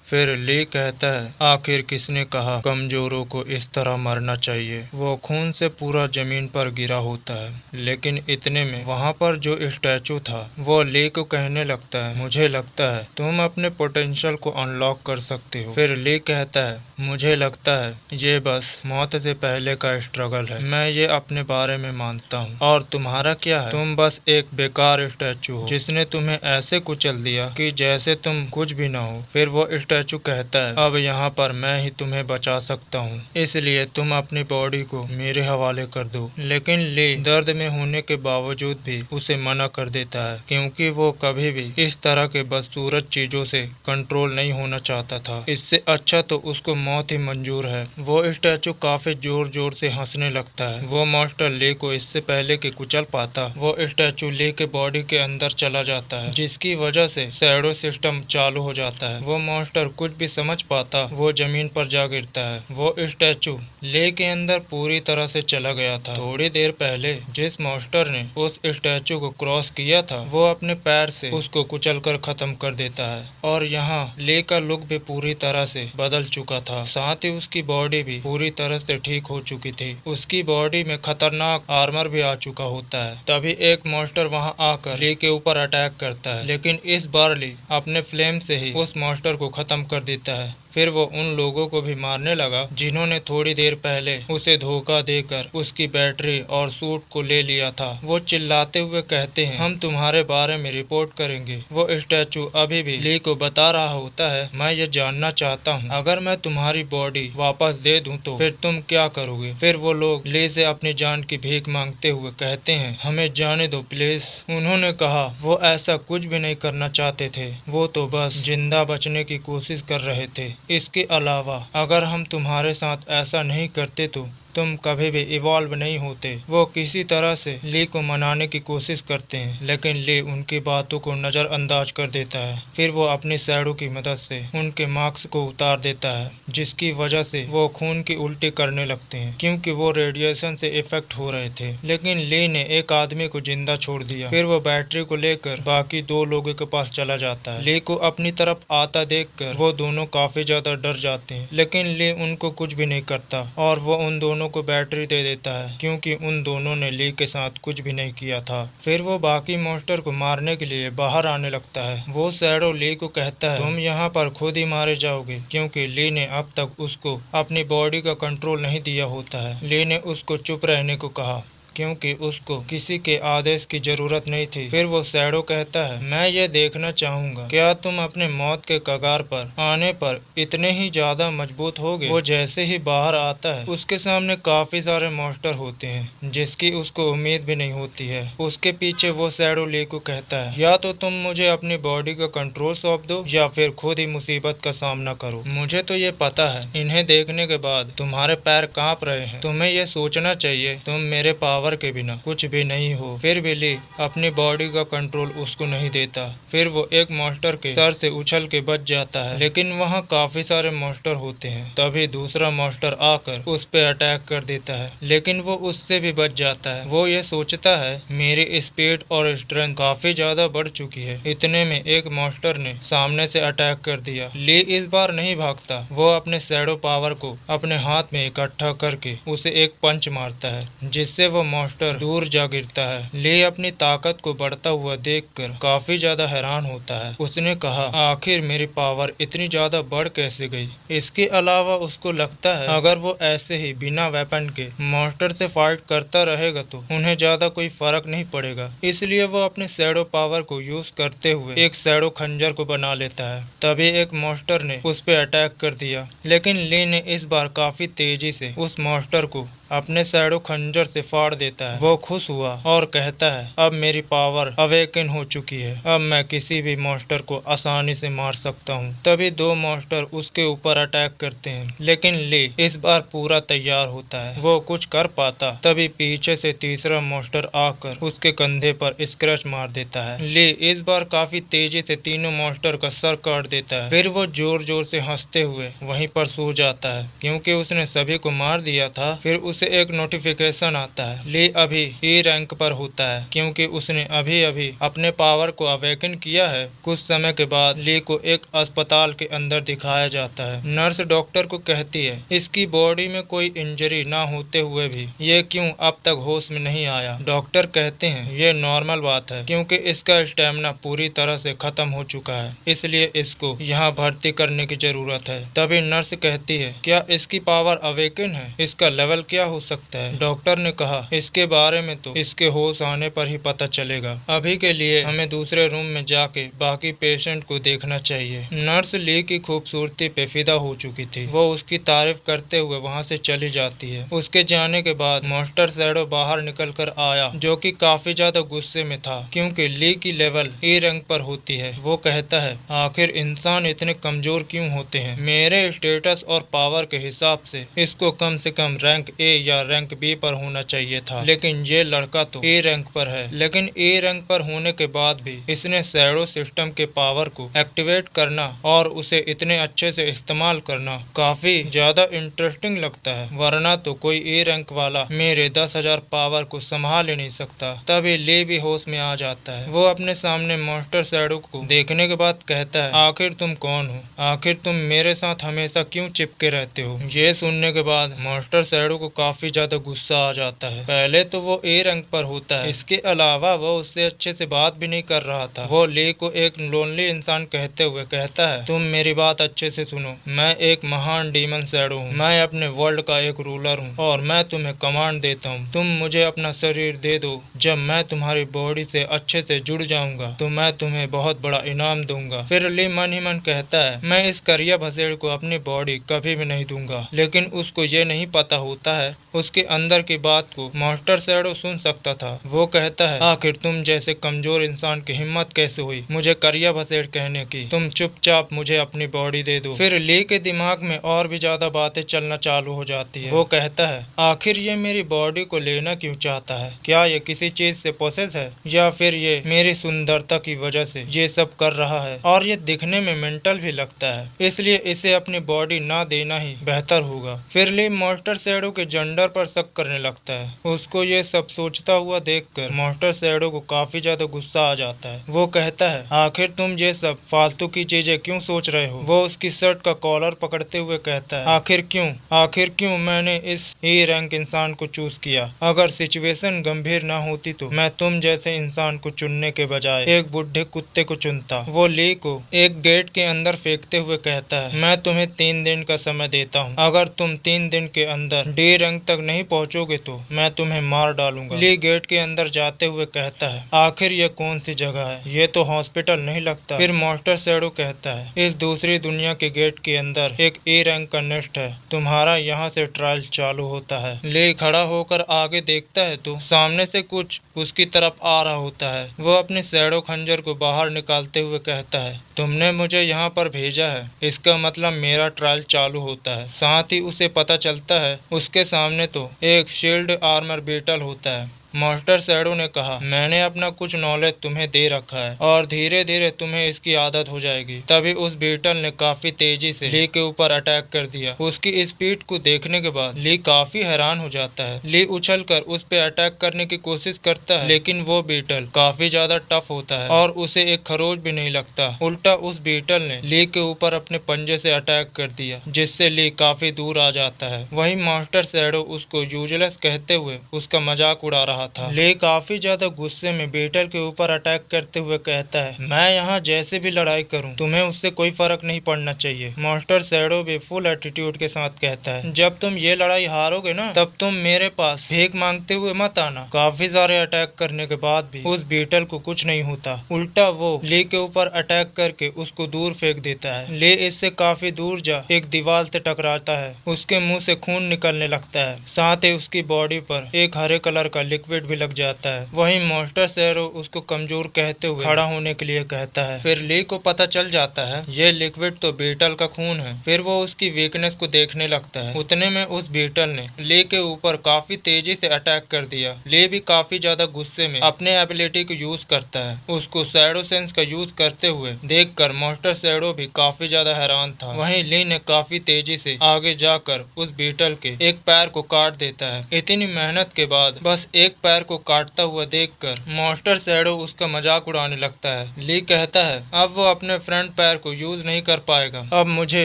फिर ली कहता है, आखिर किसने कहा कमजोरों को इस तरह मरना चाहिए। वो खून से पूरा जमीन पर गिरा होता है, लेकिन इतने में वहाँ पर जो स्टैचू था वो ली को कहने लगता है, मुझे लगता है तुम अपने पोटेंशियल को अनलॉक कर सकते हो। फिर ली कहता है, मुझे लगता है ये बस मौत से पहले का स्ट्रगल है, मैं ये अपने बारे में मानता हूँ। और तुम्हारा क्या है? तुम बस एक बेकार स्टैचू हो जिसने तुम्हें ऐसे कुचल दिया कि जैसे तुम कुछ भी ना हो। फिर वो स्टैचू कहता है, अब यहाँ पर मैं ही तुम्हें बचा सकता हूँ, इसलिए तुम अपनी बॉडी को मेरे हवाले कर दो। लेकिन ली दर्द में होने के बावजूद भी उसे मना कर देता है, क्योंकि वो कभी भी इस तरह के बदसूरत चीजों से कंट्रोल नहीं होना चाहता था। इससे अच्छा तो उसको मौत ही मंजूर है। वो स्टैचू काफी जोर जोर से हंसने लगता है। वो मॉन्स्टर ली को इससे पहले कि कुचल पाता, वो स्टैचू ली के बॉडी के अंदर चला जाता है, जिसकी वजह से शैडो सिस्टम चालू हो जाता है। वो मॉन्स्टर कुछ भी समझ पाता वो जमीन पर जा गिरता है। वो स्टैचू ली के अंदर पूरी तरह से चला गया था। थोड़ी देर पहले जिस मॉन्स्टर ने उस स्टैचू को क्रॉस किया था वो अपने पैर से उसको कुचल कर खत्म कर देता है। और यहाँ ली का लुक भी पूरी तरह से बदल चुका था, साथ ही उसकी बॉडी भी पूरी तरह से ठीक हो चुकी थी। उसकी बॉडी में खतरनाक आर्मर भी आ चुका होता है। तभी एक मॉन्स्टर वहां आकर ली के ऊपर अटैक करता है, लेकिन इस बार ली अपने फ्लेम से ही उस मॉन्स्टर को खत्म कर देता है। फिर वो उन लोगों को भी मारने लगा जिन्होंने थोड़ी देर पहले उसे धोखा देकर उसकी बैटरी और सूट को ले लिया था। वो चिल्लाते हुए कहते हैं, हम तुम्हारे बारे में रिपोर्ट करेंगे। वो स्टैचू अभी भी ली को बता रहा होता है, मैं ये जानना चाहता हूँ, अगर मैं तुम्हारी बॉडी वापस दे दूँ तो फिर तुम क्या करोगे? फिर वो लोग ली से अपनी जान की भीख मांगते हुए कहते हैं, हमें जाने दो प्लीज। उन्होंने कहा वो ऐसा कुछ भी नहीं करना चाहते थे, वो तो बस जिंदा बचने की कोशिश कर रहे थे। इसके अलावा अगर हम तुम्हारे साथ ऐसा नहीं करते तो तुम कभी भी इवॉल्व नहीं होते। वो किसी तरह से ली को मनाने की कोशिश करते हैं, लेकिन ली उनकी बातों को नजरअंदाज कर देता है। फिर वो अपनी शैडो की मदद से उनके मार्क्स को उतार देता है, जिसकी वजह से वो खून की उल्टी करने लगते हैं, क्योंकि वो रेडिएशन से इफेक्ट हो रहे थे। लेकिन ली ने एक आदमी को जिंदा छोड़ दिया। फिर वो बैटरी को लेकर बाकी दो लोगों के पास चला जाता है। ली को अपनी तरफ आता देखकर वो दोनों काफी ज्यादा डर जाते हैं, लेकिन ली उनको कुछ भी नहीं करता और वो उन दोनों को बैटरी दे देता है, क्योंकि उन दोनों ने ली के साथ कुछ भी नहीं किया था। फिर वो बाकी मॉन्स्टर को मारने के लिए बाहर आने लगता है। वो शैडो ली को कहता है, तुम यहाँ पर खुद ही मारे जाओगे, क्योंकि ली ने अब तक उसको अपनी बॉडी का कंट्रोल नहीं दिया होता है। ली ने उसको चुप रहने को कहा, क्योंकि उसको किसी के आदेश की जरूरत नहीं थी। फिर वो शैडो कहता है, मैं ये देखना चाहूंगा क्या तुम अपने मौत के कगार पर आने पर इतने ही ज्यादा मजबूत होगे। वो जैसे ही बाहर आता है उसके सामने काफी सारे मॉन्स्टर होते हैं, जिसकी उसको उम्मीद भी नहीं होती है। उसके पीछे वो शैडो ली को कहता है, या तो तुम मुझे अपनी बॉडी का कंट्रोल सौंप दो या फिर खुद ही मुसीबत का सामना करो। मुझे तो ये पता है, इन्हें देखने के बाद तुम्हारे पैर कांप रहे हैं। तुम्हें ये सोचना चाहिए तुम मेरे पावर के बिना कुछ भी नहीं हो। फिर भी ली अपनी बॉडी का कंट्रोल उसको नहीं देता। फिर वो एक मॉन्स्टर के सर से उछल के बच जाता है, लेकिन वहाँ काफी सारे मॉन्स्टर होते हैं। तभी दूसरा मॉन्स्टर आकर उस पे अटैक कर देता है, लेकिन वो उससे भी बच जाता है। वो ये सोचता है मेरी स्पीड और स्ट्रेंथ काफी ज्यादा बढ़ चुकी है। इतने में एक मॉन्स्टर ने सामने से अटैक कर दिया। ली इस बार नहीं भागता, वो अपने शैडो पावर को अपने हाथ में इकट्ठा करके उसे एक पंच मारता है, जिससे वो मॉन्स्टर दूर जा गिरता है। ली अपनी ताकत को बढ़ता हुआ देखकर काफी ज्यादा हैरान होता है। उसने कहा, आखिर मेरी पावर इतनी ज्यादा बढ़ कैसे गई। इसके अलावा उसको लगता है अगर वो ऐसे ही बिना वेपन के मॉन्स्टर से फाइट करता रहेगा तो उन्हें ज्यादा कोई फर्क नहीं पड़ेगा। इसलिए वो अपने शैडो पावर को यूज करते हुए एक शैडो खंजर को बना लेता है। तभी एक मॉन्स्टर ने उस पे अटैक कर दिया, लेकिन ली ने इस बार काफी तेजी से उस मॉन्स्टर को अपने शैडो खंजर से फाड़ देता है। वो खुश हुआ और कहता है, अब मेरी पावर अवेकन हो चुकी है, अब मैं किसी भी मॉन्स्टर को आसानी से मार सकता हूँ। तभी दो मॉन्स्टर उसके ऊपर अटैक करते हैं, लेकिन ली इस बार पूरा तैयार होता है। वो कुछ कर पाता तभी पीछे से तीसरा मॉन्स्टर आकर उसके कंधे पर स्क्रैच मार देता है। ली इस बार काफी तेजी से तीनों मॉन्स्टर का सर काट देता है। फिर वो जोर जोर से हंसते हुए वहीं पर सो जाता है, क्योंकि उसने सभी को मार दिया था। फिर उसे एक नोटिफिकेशन आता है। ली अभी ई रैंक पर होता है क्योंकि उसने अभी अभी अपने पावर को अवेकन किया है। कुछ समय के बाद ली को एक अस्पताल के अंदर दिखाया जाता है। नर्स डॉक्टर को कहती है इसकी बॉडी में कोई इंजरी ना होते हुए भी ये क्यों अब तक होश में नहीं आया। डॉक्टर कहते हैं ये नॉर्मल बात है क्योंकि इसका स्टेमिना पूरी तरह से खत्म हो चुका है, इसलिए इसको यहाँ भर्ती करने की जरूरत है। तभी नर्स कहती है क्या इसकी पावर अवेकन है, इसका लेवल क्या हो सकता है। डॉक्टर ने कहा इसके बारे में तो इसके होश आने पर ही पता चलेगा, अभी के लिए हमें दूसरे रूम में जाके बाकी पेशेंट को देखना चाहिए। नर्स ली की खूबसूरती पे फिदा हो चुकी थी। वो उसकी तारीफ करते हुए वहाँ से चली जाती है। उसके जाने के बाद मास्टर शैडो बाहर निकल कर आया जो कि काफी ज्यादा गुस्से में था क्योंकि ली की लेवल ए रैंक पर होती है। वो कहता है आखिर इंसान इतने कमजोर क्यों होते हैं, मेरे स्टेटस और पावर के हिसाब से इसको कम से कम रैंक ए या रैंक बी पर होना चाहिए था, लेकिन ये लड़का तो ए रैंक पर है। लेकिन ए रैंक पर होने के बाद भी इसने शैडो सिस्टम के पावर को एक्टिवेट करना और उसे इतने अच्छे से इस्तेमाल करना काफी ज्यादा इंटरेस्टिंग लगता है, वरना तो कोई ए रैंक वाला मेरे 10,000 पावर को संभाल ही नहीं सकता। तभी ली भी होश में आ जाता है। वो अपने सामने मास्टर शैडो को देखने के बाद कहता है आखिर तुम कौन हो, आखिर तुम मेरे साथ हमेशा क्यों चिपके रहते हो। ये सुनने के बाद मास्टर शैडो को काफी ज्यादा गुस्सा आ जाता है। पहले तो वो ए रैंक पर होता है, इसके अलावा वो उससे अच्छे से बात भी नहीं कर रहा था। वो ली को एक लोनली इंसान कहते हुए कहता है तुम मेरी बात अच्छे से सुनो, मैं एक महान डीमन शैडो हूँ, मैं अपने वर्ल्ड का एक रूलर हूँ और मैं तुम्हें कमांड देता हूँ। तुम मुझे अपना शरीर दे दो, जब मैं तुम्हारी बॉडी से अच्छे से जुड़ जाऊंगा तो मैं तुम्हें बहुत बड़ा इनाम दूंगा। फिर ली मन ही मन कहता है मैं इस करिया भसेड़ को अपनी बॉडी कभी भी नहीं दूंगा, लेकिन उसको ये नहीं पता होता है उसके अंदर की बात को मास्टर शैडो सुन सकता था। वो कहता है आखिर तुम जैसे कमजोर इंसान की हिम्मत कैसे हुई मुझे करिया भसेड़ कहने की, तुम चुपचाप मुझे अपनी बॉडी दे दो। फिर ली के दिमाग में और भी ज्यादा बातें चलना चालू हो जाती है। वो कहता है आखिर ये मेरी बॉडी को लेना क्यों चाहता है, क्या ये किसी चीज से पोसेस है या फिर ये मेरी सुंदरता की वजह से ये सब कर रहा है और ये दिखने में मेंटल भी लगता है, इसलिए इसे अपनी बॉडी ना देना ही बेहतर होगा। फिर ली मास्टर शैडो के जेंडर पर शक करने लगता है। उसको ये सब सोचता हुआ देखकर मास्टर शैडो को काफी ज्यादा गुस्सा आ जाता है। वो कहता है आखिर तुम ये सब फालतू की चीजें क्यों सोच रहे हो। वो उसकी शर्ट का कॉलर पकड़ते हुए कहता है आखिर क्यों मैंने इस ए रैंक इंसान को चूज किया। अगर सिचुएशन गंभीर ना होती तो मैं तुम जैसे इंसान को चुनने के बजाय एक बुढ़े कुत्ते को चुनता। वो ली को एक गेट के अंदर फेंकते हुए कहता है मैं तुम्हें 3 दिन का समय देता हूँ, अगर तुम 3 दिन के अंदर डी रैंक तक नहीं पहुँचोगे तो मैं तुम्हें मार डालूंगा। ली गेट के अंदर जाते हुए कहता है आखिर ये कौन सी जगह है, ये तो हॉस्पिटल नहीं लगता। फिर मास्टर शैडो कहता है इस दूसरी दुनिया के गेट के अंदर एक ए रैंक का नेस्ट है, तुम्हारा यहाँ से ट्रायल चालू होता है। ली खड़ा होकर आगे देखता है तो सामने से कुछ उसकी तरफ आ रहा होता है। वो अपने शैडो खंजर को बाहर निकालते हुए कहता है तुमने मुझे यहाँ पर भेजा है, इसका मतलब मेरा ट्रायल चालू होता है। साथ ही उसे पता चलता है उसके सामने तो एक शील्ड आर्मर बीटल होता है। मास्टर शैडो ने कहा मैंने अपना कुछ नॉलेज तुम्हें दे रखा है और धीरे धीरे तुम्हें इसकी आदत हो जाएगी। तभी उस बीटल ने काफी तेजी से ली के ऊपर अटैक कर दिया। उसकी स्पीड को देखने के बाद ली काफी हैरान हो जाता है। ली उछलकर उस पे अटैक करने की कोशिश करता है, लेकिन वो बीटल काफी ज्यादा टफ होता है और उसे एक खरोच भी नहीं लगता। उल्टा उस बीटल ने ली के ऊपर अपने पंजे से अटैक कर दिया, जिससे ली काफी दूर आ जाता है। वहीं मास्टर शैडो उसको यूजलेस कहते हुए उसका मजाक उड़ा रहा था। ले काफी ज्यादा गुस्से में बीटल के ऊपर अटैक करते हुए कहता है मैं यहाँ जैसे भी लड़ाई करूँ तुम्हें उससे कोई फर्क नहीं पड़ना चाहिए। मास्टर शैडो भी फुल एटीट्यूड के साथ कहता है जब तुम ये लड़ाई हारोगे ना तब तुम मेरे पास भीख मांगते हुए मत आना। काफी सारे अटैक करने के बाद भी उस बीटल को कुछ नहीं होता, उल्टा वो ले के ऊपर अटैक करके उसको दूर फेंक देता है। ले इससे काफी दूर जा एक दीवार से टकराता है, उसके मुंह से खून निकलने लगता है, साथ ही उसकी बॉडी पर एक हरे कलर का लिक्विड लिक्विड भी लग जाता है। वहीं मास्टर सैरो उसको कमजोर कहते हुए खड़ा होने के लिए कहता है। फिर ली को पता चल जाता है ये लिक्विड तो बीटल का खून है। फिर वो उसकी वीकनेस को देखने लगता है। उतने में उस बीटल ने ली के ऊपर काफी तेजी से अटैक कर दिया। ली भी काफी ज्यादा गुस्से में अपने एबिलिटी को यूज करता है। उसको शैडो सेंस का यूज करते हुए देखकर मास्टर शैडो भी काफी ज्यादा हैरान था। वहीं ली ने काफी तेजी से आगे जाकर उस बीटल के एक पैर को काट देता है। इतनी मेहनत के बाद बस एक पैर को काटता हुआ देखकर मास्टर शैडो उसका मजाक उड़ाने लगता है। ली कहता है अब वो अपने फ्रंट पैर को यूज नहीं कर पाएगा। अब मुझे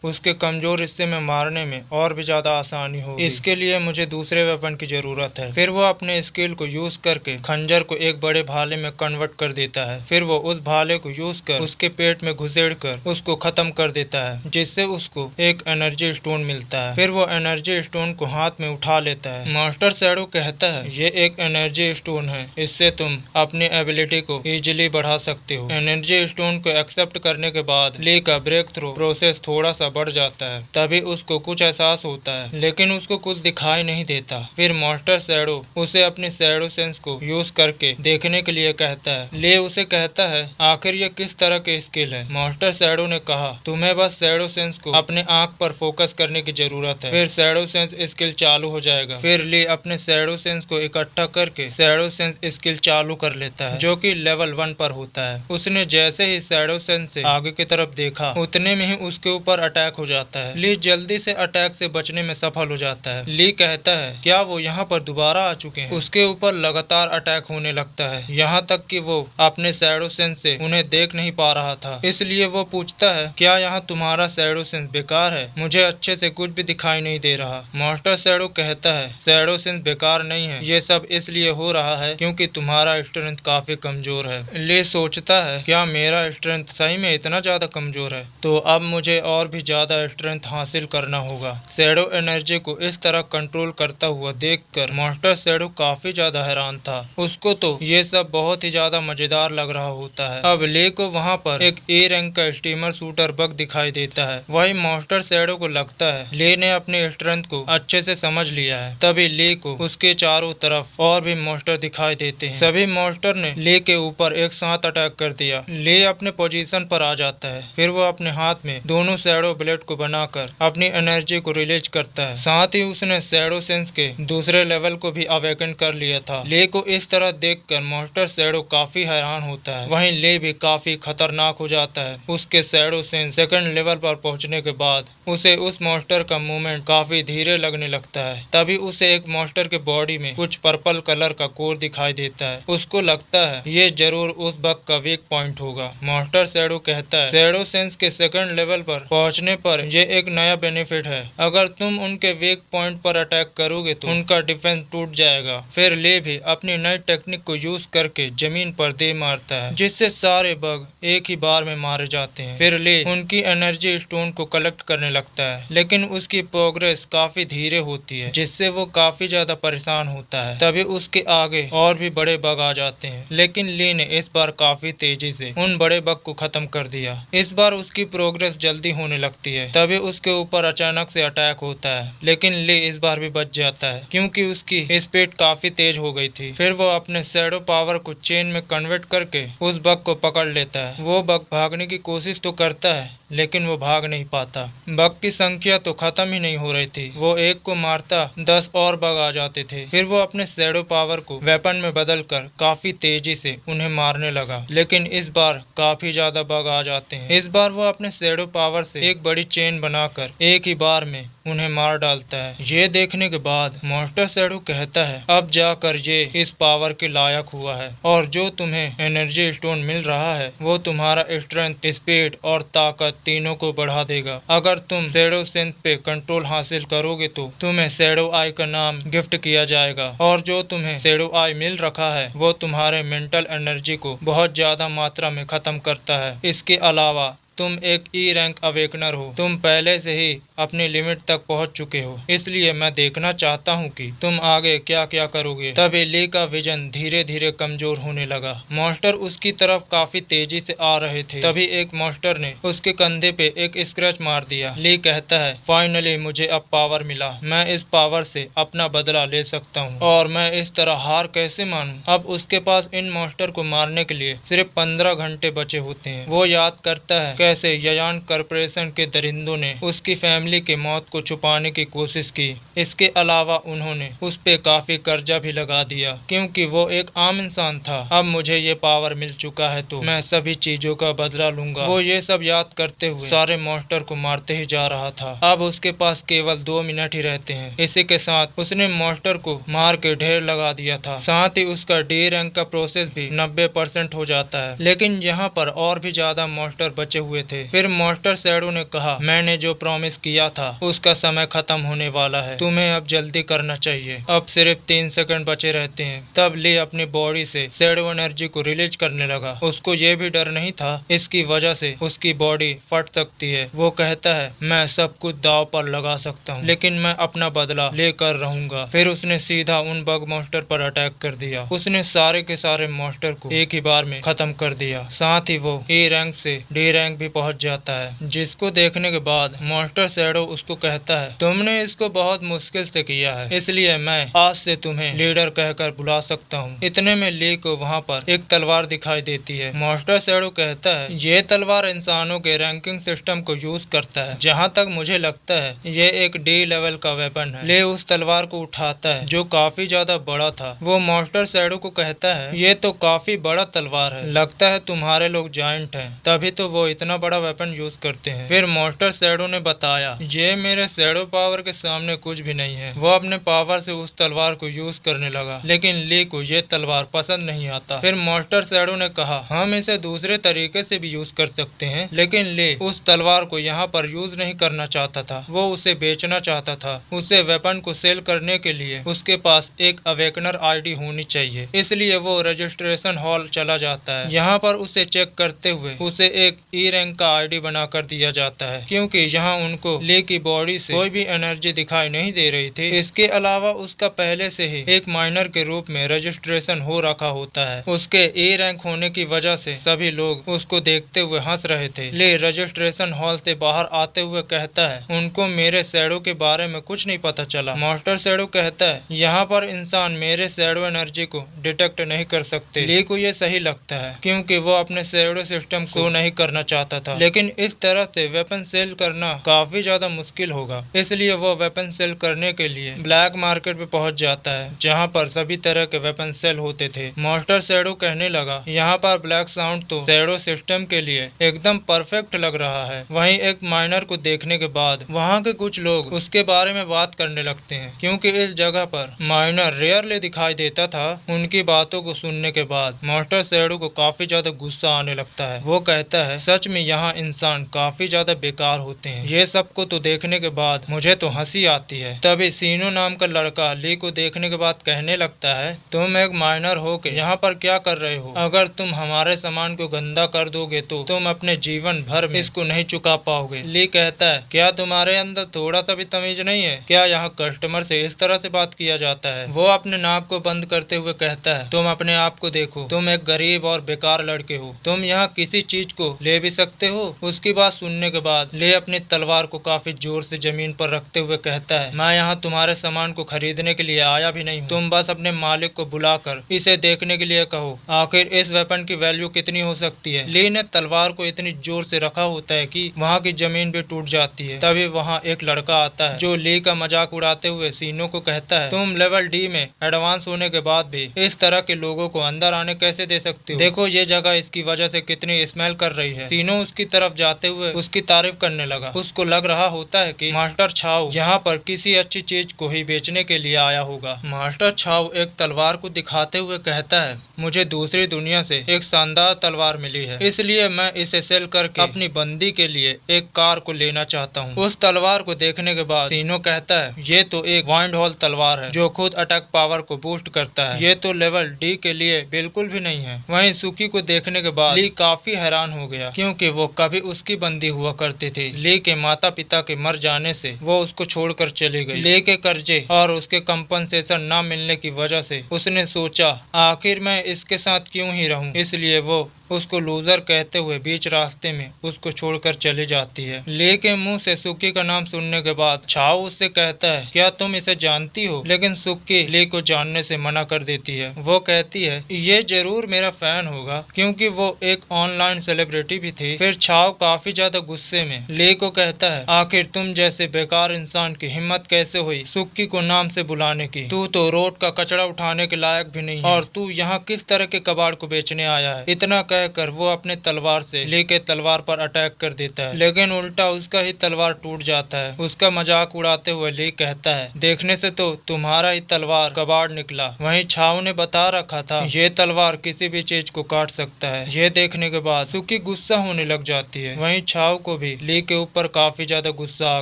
उसके कमजोर हिस्से में मारने में और भी ज्यादा आसानी होगी। इसके लिए मुझे दूसरे वेपन की जरूरत है। फिर वो अपने स्किल को यूज करके खंजर को एक बड़े भाले में कन्वर्ट कर देता है। फिर वो उस भाले को यूज कर उसके पेट में घुसेड़ कर उसको खत्म कर देता है, जिससे उसको एक एनर्जी स्टोन मिलता है। फिर वो एनर्जी स्टोन को हाथ में उठा लेता है। मास्टर शैडो कहता है ये एक एनर्जी स्टोन है, इससे तुम अपनी एबिलिटी को इजीली बढ़ा सकते हो। एनर्जी स्टोन को एक्सेप्ट करने के बाद ली का ब्रेक थ्रू प्रोसेस थोड़ा सा बढ़ जाता है। तभी उसको कुछ एहसास होता है, लेकिन उसको कुछ दिखाई नहीं देता। फिर मास्टर शैडो उसे अपनी शैडो सेंस को यूज करके देखने के लिए कहता है। ली उसे कहता है आखिर ये किस तरह के स्किल है। मास्टर शैडो ने कहा तुम्हें बस शैडो सेंस को अपने आंख पर फोकस करने की जरूरत है, फिर शैडो सेंस स्किल चालू हो जाएगा। फिर ली अपने शैडो सेंस को इकट्ठा करके शैडो सेंस स्किल चालू कर लेता है, जो कि लेवल 1 पर होता है। उसने जैसे ही शैडो सेंस से आगे की तरफ देखा उतने में ही उसके ऊपर अटैक हो जाता है। ली जल्दी से अटैक से बचने में सफल हो जाता है। ली कहता है क्या वो यहाँ पर दोबारा आ चुके हैं। उसके ऊपर लगातार अटैक होने लगता है, यहाँ तक कि वो अपने शैडो सेंस से उन्हें देख नहीं पा रहा था। इसलिए वो पूछता है क्या यहाँ तुम्हारा शैडो सेंस बेकार है, मुझे अच्छे से कुछ भी दिखाई नहीं दे रहा। मास्टर शैडो कहता है शैडो सेंस बेकार नहीं है, ये सब इसलिए हो रहा है क्योंकि तुम्हारा स्ट्रेंथ काफी कमजोर है। ली सोचता है क्या मेरा स्ट्रेंथ सही में इतना ज्यादा कमजोर है, तो अब मुझे और भी ज्यादा स्ट्रेंथ हासिल करना होगा। शैडो एनर्जी को इस तरह कंट्रोल करता हुआ देखकर मास्टर शैडो काफी ज्यादा हैरान था। उसको तो ये सब बहुत ही ज्यादा मजेदार लग रहा होता है। अब ली को वहाँ पर एक ए रैंक का स्टीमर शूटर बग दिखाई देता है। वही मास्टर शैडो को लगता है ली ने अपने स्ट्रेंथ को अच्छे से समझ लिया है। तभी ली को उसके चारों तरफ और भी मॉन्स्टर दिखाई देते हैं। सभी मॉन्स्टर ने ली के ऊपर एक साथ अटैक कर दिया। ली अपने पोजीशन पर आ जाता है। फिर वो अपने हाथ में दोनों शैडो ब्लेड को बनाकर अपनी एनर्जी को रिलीज करता है। साथ ही उसने शैडो सेंस के दूसरे लेवल को भी अवेकन कर लिया था। ली को इस तरह देखकर मास्टर शैडो काफी हैरान होता है। वहीं ली भी काफी खतरनाक हो जाता है। उसके शैडो सेंस सेकंड लेवल पर पहुंचने के बाद उसे उस मॉन्स्टर का मूवमेंट काफी धीरे लगने लगता है। तभी उसे एक मॉन्स्टर के बॉडी में कुछ पर्पल कलर का कोर दिखाई देता है। उसको लगता है ये जरूर उस बग का वीक पॉइंट होगा। मास्टर शैडो कहता है शैडो सेंस के सेकंड लेवल पर पहुंचने पर ये एक नया बेनिफिट है, अगर तुम उनके वीक पॉइंट पर अटैक करोगे तो उनका डिफेंस टूट जाएगा। फिर ली भी अपनी नई टेक्निक को यूज करके जमीन पर दे मारता है, जिससे सारे बग एक ही बार में मारे जाते हैं। फिर ली उनकी एनर्जी स्टोन को कलेक्ट करने लगता है, लेकिन उसकी प्रोग्रेस काफी धीरे होती है, जिससे वो काफी ज्यादा परेशान होता है। तभी उसके आगे और भी बड़े बग आ जाते हैं, लेकिन ली ने इस बार काफी तेजी से उन बड़े बग को खत्म कर दिया। इस बार उसकी प्रोग्रेस जल्दी होने लगती है। तभी उसके ऊपर अचानक से अटैक होता है, लेकिन ली इस बार भी बच जाता है क्योंकि उसकी स्पीड काफी तेज हो गई थी। फिर वो अपने शैडो पावर को चेन में कन्वर्ट करके उस बग को पकड़ लेता है। वो बग भागने की कोशिश तो करता है, लेकिन वो भाग नहीं पाता। बग की संख्या तो खत्म ही नहीं हो रही थी। वो एक को मारता 10 और बग आ जाते थे। फिर वो अपने शैडो पावर को वेपन में बदलकर काफी तेजी से उन्हें मारने लगा, लेकिन इस बार काफी ज्यादा बग आ जाते हैं। इस बार वो अपने शैडो पावर से एक बड़ी चेन बनाकर एक ही बार में उन्हें मार डालता है। ये देखने के बाद मास्टर शैडो कहता है अब जाकर ये इस पावर के लायक हुआ है, और जो तुम्हें एनर्जी स्टोन मिल रहा है वो तुम्हारा स्ट्रेंथ, स्पीड और ताकत तीनों को बढ़ा देगा। अगर तुम शैडो सेंस पे कंट्रोल हासिल करोगे तो तुम्हें शैडो आई का नाम गिफ्ट किया जाएगा, और जो तुम्हें शैडो आई मिल रखा है वो तुम्हारे मेंटल एनर्जी को बहुत ज्यादा मात्रा में खत्म करता है। इसके अलावा तुम एक ई रैंक अवेकनर हो, तुम पहले से ही अपनी लिमिट तक पहुंच चुके हो, इसलिए मैं देखना चाहता हूं कि तुम आगे क्या क्या करोगे। तभी ली का विजन धीरे धीरे कमजोर होने लगा। मॉन्स्टर उसकी तरफ काफी तेजी से आ रहे थे। तभी एक मॉन्स्टर ने उसके कंधे पे एक स्क्रैच मार दिया। ली कहता है, फाइनली मुझे अब पावर मिला, मैं इस पावर से अपना बदला ले सकता हूँ और मैं इस तरह हार कैसे मानूं। अब उसके पास इन मॉन्स्टर को मारने के लिए सिर्फ 15 घंटे बचे होते हैं। वो याद करता है कैसे यायान कॉर्पोरेशन के दरिंदों ने उसकी फैमिली की मौत को छुपाने की कोशिश की। इसके अलावा उन्होंने उस पे काफी कर्जा भी लगा दिया क्योंकि वो एक आम इंसान था। अब मुझे ये पावर मिल चुका है तो मैं सभी चीजों का बदला लूंगा। वो ये सब याद करते हुए सारे मॉन्स्टर को मारते ही जा रहा था। अब उसके पास केवल 2 मिनट ही रहते हैं। इसी के साथ उसने मॉन्स्टर को मार के ढेर लगा दिया था। साथ ही उसका डी रैंक का प्रोसेस भी 90% हो जाता है। लेकिन यहाँ पर और भी ज्यादा मॉन्स्टर बचे हुए थे। फिर मॉन्स्टर शैडो ने कहा, मैंने जो प्रॉमिस किया था उसका समय खत्म होने वाला है, तुम्हें अब जल्दी करना चाहिए। अब सिर्फ 3 सेकंड बचे रहते हैं। तब ली अपनी बॉडी से शैडो एनर्जी को रिलीज करने लगा। उसको ये भी डर नहीं था इसकी वजह से उसकी बॉडी फट सकती है। वो कहता है, मैं सब कुछ दांव पर लगा सकता हूँ लेकिन मैं अपना बदला लेकर रहूंगा। फिर उसने सीधा उन बग मॉन्स्टर पर अटैक कर दिया। उसने सारे के सारे मॉन्स्टर को एक ही बार में खत्म कर दिया। साथ ही वो ए रैंक से डी रैंक भी पहुंच जाता है, जिसको देखने के बाद मॉन्स्टर शैडो उसको कहता है, तुमने इसको बहुत मुश्किल से किया है, इसलिए मैं आज से तुम्हें लीडर कहकर बुला सकता हूँ। इतने में ली को वहाँ पर एक तलवार दिखाई देती है। मॉन्स्टर शैडो कहता है, ये तलवार इंसानों के रैंकिंग सिस्टम को यूज करता है। जहाँ तक मुझे लगता है ये एक डी लेवल का वेपन है। ले उस तलवार को उठाता है जो काफी ज्यादा बड़ा था। वो मॉन्स्टर शैडो को कहता है, ये तो काफी बड़ा तलवार है, लगता है तुम्हारे लोग जायंट हैं, तभी तो वो इतना बड़ा वेपन यूज करते हैं। फिर मॉन्स्टर शैडो ने बताया, ये मेरे शैडो पावर के सामने कुछ भी नहीं है। वो अपने पावर से उस तलवार को यूज करने लगा लेकिन ली को ये तलवार पसंद नहीं आता। फिर मॉन्स्टर शैडो ने कहा, हम इसे दूसरे तरीके से भी यूज कर सकते हैं। लेकिन ली उस तलवार को यहाँ पर यूज नहीं करना चाहता था, वो उसे बेचना चाहता था। उसे वेपन को सेल करने के लिए उसके पास एक अवेकनर आईडी होनी चाहिए, इसलिए वो रजिस्ट्रेशन हॉल चला जाता है। यहाँ पर उसे चेक करते हुए उसे एक ई रैंक का आईडी बना कर दिया जाता है क्योंकि यहाँ उनको ली की बॉडी से कोई भी एनर्जी दिखाई नहीं दे रही थी। इसके अलावा उसका पहले से ही एक माइनर के रूप में रजिस्ट्रेशन हो रखा होता है। उसके ई रैंक होने की वजह से सभी लोग उसको देखते हुए हंस रहे थे। ली रजिस्ट्रेशन हॉल से बाहर आते हुए कहता है, उनको मेरे शैडो के बारे में कुछ नहीं पता चला। मॉन्स्टर शैडो कहता है, यहाँ पर इंसान मेरे शैडो एनर्जी को डिटेक्ट नहीं कर सकते। ली को ये सही लगता है क्योंकि वो अपने शैडो सिस्टम को नहीं करना चाहता था, लेकिन इस तरह से वेपन सेल करना काफी ज्यादा मुश्किल होगा, इसलिए वो वेपन सेल करने के लिए ब्लैक मार्केट पे पहुंच जाता है जहाँ पर सभी तरह के वेपन सेल होते थे। मॉन्स्टर शैडो कहने लगा, यहाँ पर ब्लैक साउंड तो शैडो सिस्टम के लिए एकदम परफेक्ट लग रहा है। वहीं एक माइनर को देखने के बाद वहाँ के कुछ लोग उसके बारे में बात करने लगते हैं क्योंकि इस जगह पर माइनर रेयरली दिखाई देता था। उनकी बातों को सुनने के बाद मॉन्स्टर शैडो को काफी ज्यादा गुस्सा आने लगता है। वो कहता है, सच में यहाँ इंसान काफी ज्यादा बेकार होते हैं। ये सबको तो देखने के बाद मुझे तो हंसी आती है। तभी सीनो नाम का लड़का ली को देखने के बाद कहने लगता है, तुम एक माइनर हो के यहाँ पर क्या कर रहे हो? अगर तुम हमारे सामान को गंदा कर दोगे तो तुम अपने जीवन भर में इसको नहीं चुका पाओगे। ली कहता है, क्या तुम्हारे अंदर थोड़ा सा भी तमीज नहीं है? क्या यहाँ कस्टमर से इस तरह से बात किया जाता है? वो अपने नाक को बंद करते हुए कहता है, तुम अपने आप को देखो, तुम एक गरीब और बेकार लड़के हो, तुम यहाँ किसी चीज को ले भी सकते हो? उसकी बात सुनने के बाद ले अपनी तलवार को काफी जोर से जमीन पर रखते हुए कहता है, मैं यहाँ तुम्हारे सामान को खरीदने के लिए आया भी नहीं हूँ। तुम बस अपने मालिक को बुलाकर इसे देखने के लिए कहो, आखिर इस वेपन की वैल्यू कितनी हो सकती है। ली ने तलवार को इतनी जोर से रखा होता है कि वहाँ की जमीन भी टूट जाती है। तभी वहाँ एक लड़का आता है जो ली का मजाक उड़ाते हुए सीनो को कहता है, तुम लेवल डी में एडवांस होने के बाद भी इस तरह के लोगों को अंदर आने कैसे दे सकते हो? देखो ये जगह इसकी वजह से कितनी स्मेल कर रही है। सीनो उसकी तरफ जाते हुए उसकी तारीफ करने लगा। उसको लग रहा होता है कि मास्टर छाव यहाँ पर किसी अच्छी चीज को ही बेचने के लिए आया होगा। मास्टर छाव एक तलवार को दिखाते हुए कहता है, मुझे दूसरी दुनिया से एक शानदार तलवार मिली है, इसलिए मैं इसे सेल करके अपनी बंदी के लिए एक कार को लेना चाहता हूँ। उस तलवार को देखने के बाद सीनो कहता है, ये तो एक वाइंड हॉल तलवार है जो खुद अटैक पावर को बूस्ट करता है। ये तो लेवल डी के लिए बिल्कुल भी नहीं है। वहीं सुकी को देखने के बाद ली काफी हैरान हो गया क्योंकि क्योंकि वो कभी उसकी बंदी हुआ करती थी। ली के माता पिता के मर जाने से वो उसको छोड़कर चली गई। ली के कर्जे और उसके कंपनसेशन न मिलने की वजह से उसने सोचा आखिर मैं इसके साथ क्यों ही रहूं, इसलिए वो उसको लूजर कहते हुए बीच रास्ते में उसको छोड़कर चली जाती है। ली के मुंह से सुकी का नाम सुनने के बाद छाओ उससे कहता है क्या तुम इसे जानती हो, लेकिन सुकी ली को जानने से मना कर देती है। वो कहती है ये जरूर मेरा फैन होगा क्योंकि वो एक ऑनलाइन सेलिब्रिटी भी थी। फिर छाओ काफी ज्यादा गुस्से में ली को कहता है आखिर तुम जैसे बेकार इंसान की हिम्मत कैसे हुई सुकी को नाम से बुलाने की, तू तो रोड का कचरा उठाने के लायक भी नहीं है और तू यहाँ किस तरह के कबाड़ को बेचने आया है। इतना कहकर वो अपने तलवार से ली के तलवार पर अटैक कर देता है, लेकिन उल्टा उसका ही तलवार टूट जाता है। उसका मजाक उड़ाते हुए ली कहता है देखने से तो तुम्हारा ही तलवार कबाड़ निकला, वहीं छाव ने बता रखा था ये तलवार किसी भी चीज को काट सकता है। ये देखने के बाद सुकी गुस्सा होने लग जाती है। वहीं छाव को भी ली के ऊपर काफी ज्यादा गुस्सा आ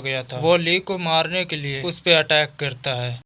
गया था। वो ली को मारने के लिए उस पे अटैक करता है।